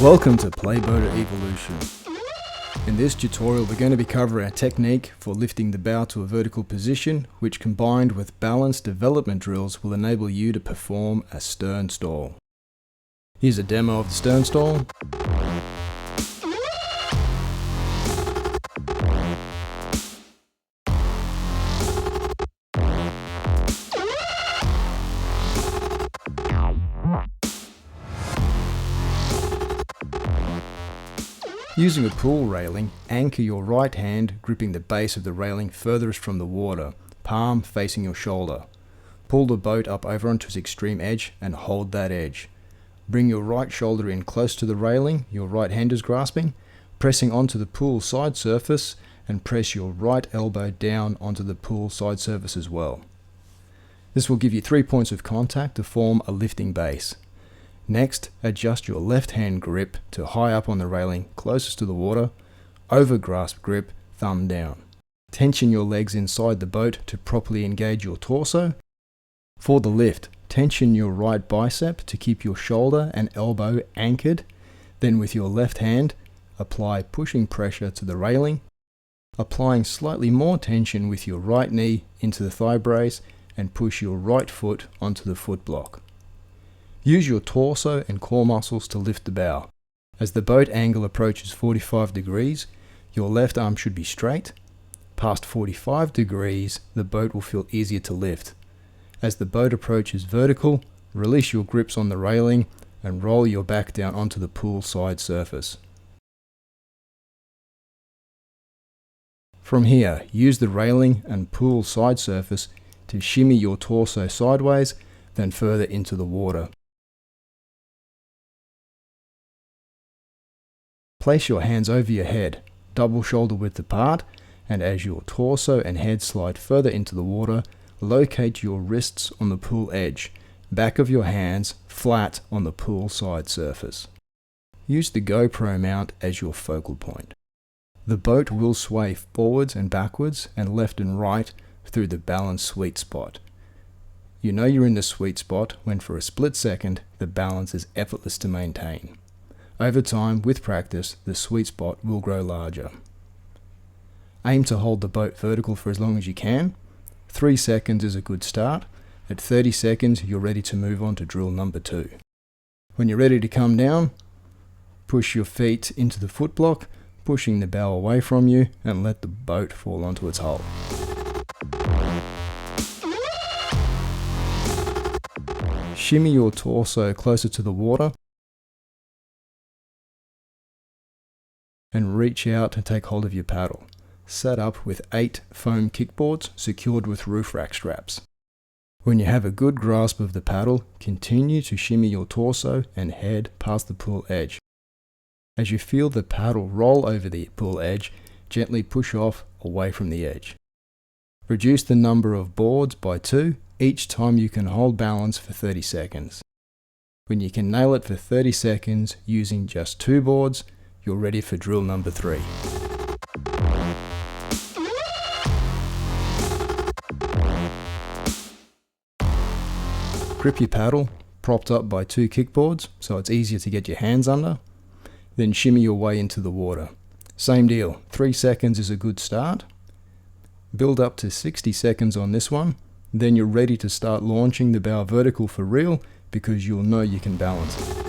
Welcome to Playboater Evolution. In this tutorial we're going to be covering a technique for lifting the bow to a vertical position, which combined with balanced development drills will enable you to perform a stern stall. Here's a demo of the stern stall. Using a pool railing, anchor your right hand gripping the base of the railing furthest from the water, palm facing your shoulder. Pull the boat up over onto its extreme edge and hold that edge. Bring your right shoulder in close to the railing your right hand is grasping, pressing onto the pool side surface, and press your right elbow down onto the pool side surface as well. This will give you 3 points of contact to form a lifting base. Next, adjust your left hand grip to high up on the railing closest to the water, over grasp grip, thumb down. Tension your legs inside the boat to properly engage your torso. For the lift, tension your right bicep to keep your shoulder and elbow anchored. Then with your left hand, apply pushing pressure to the railing, applying slightly more tension with your right knee into the thigh brace and push your right foot onto the foot block. Use your torso and core muscles to lift the bow. As the boat angle approaches 45 degrees, your left arm should be straight. Past 45 degrees, the boat will feel easier to lift. As the boat approaches vertical, release your grips on the railing and roll your back down onto the pool side surface. From here, use the railing and pool side surface to shimmy your torso sideways, then further into the water. Place your hands over your head, double shoulder width apart, and as your torso and head slide further into the water, locate your wrists on the pool edge, back of your hands flat on the pool side surface. Use the GoPro mount as your focal point. The boat will sway forwards and backwards and left and right through the balance sweet spot. You know you're in the sweet spot when for a split second the balance is effortless to maintain. Over time, with practice, the sweet spot will grow larger. Aim to hold the boat vertical for as long as you can. 3 seconds is a good start. At 30 seconds, you're ready to move on to drill number 2. When you're ready to come down, push your feet into the foot block, pushing the bow away from you, and let the boat fall onto its hull. Shimmy your torso closer to the water, and reach out and take hold of your paddle. Set up with 8 foam kickboards secured with roof rack straps. When you have a good grasp of the paddle, continue to shimmy your torso and head past the pool edge. As you feel the paddle roll over the pool edge, gently push off away from the edge. Reduce the number of boards by 2 each time you can hold balance for 30 seconds. When you can nail it for 30 seconds using just 2 boards, you're ready for drill number 3. Grip your paddle, propped up by 2 kickboards, so it's easier to get your hands under. Then shimmy your way into the water. Same deal, 3 seconds is a good start. Build up to 60 seconds on this one, then you're ready to start launching the bow vertical for real because you'll know you can balance it.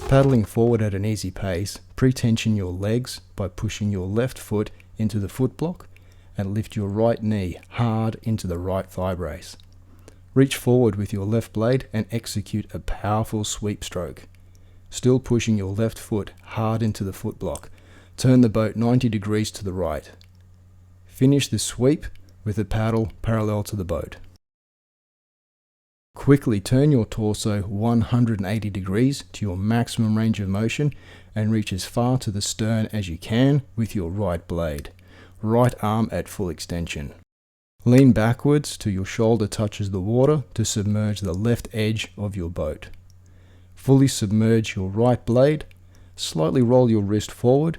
Paddling forward at an easy pace, pre-tension your legs by pushing your left foot into the foot block and lift your right knee hard into the right thigh brace. Reach forward with your left blade and execute a powerful sweep stroke. Still pushing your left foot hard into the foot block, turn the boat 90 degrees to the right. Finish the sweep with the paddle parallel to the boat. Quickly turn your torso 180 degrees to your maximum range of motion and reach as far to the stern as you can with your right blade. Right arm at full extension. Lean backwards till your shoulder touches the water to submerge the left edge of your boat. Fully submerge your right blade, slightly roll your wrist forward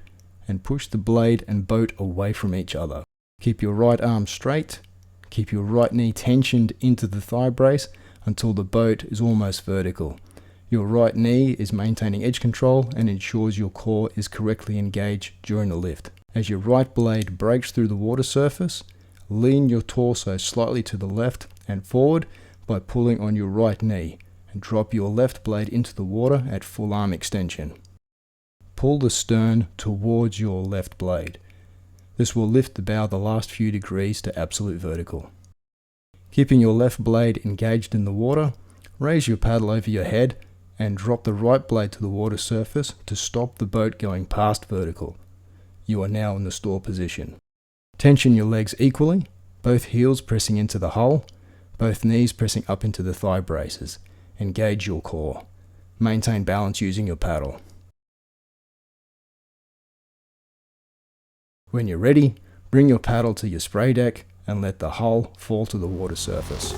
and push the blade and boat away from each other. Keep your right arm straight, keep your right knee tensioned into the thigh brace until the boat is almost vertical. Your right knee is maintaining edge control and ensures your core is correctly engaged during the lift. As your right blade breaks through the water surface, lean your torso slightly to the left and forward by pulling on your right knee, and drop your left blade into the water at full arm extension. Pull the stern towards your left blade. This will lift the bow the last few degrees to absolute vertical. Keeping your left blade engaged in the water, raise your paddle over your head and drop the right blade to the water surface to stop the boat going past vertical. You are now in the stall position. Tension your legs equally, both heels pressing into the hull, both knees pressing up into the thigh braces. Engage your core. Maintain balance using your paddle. When you're ready, bring your paddle to your spray deck and let the hull fall to the water surface.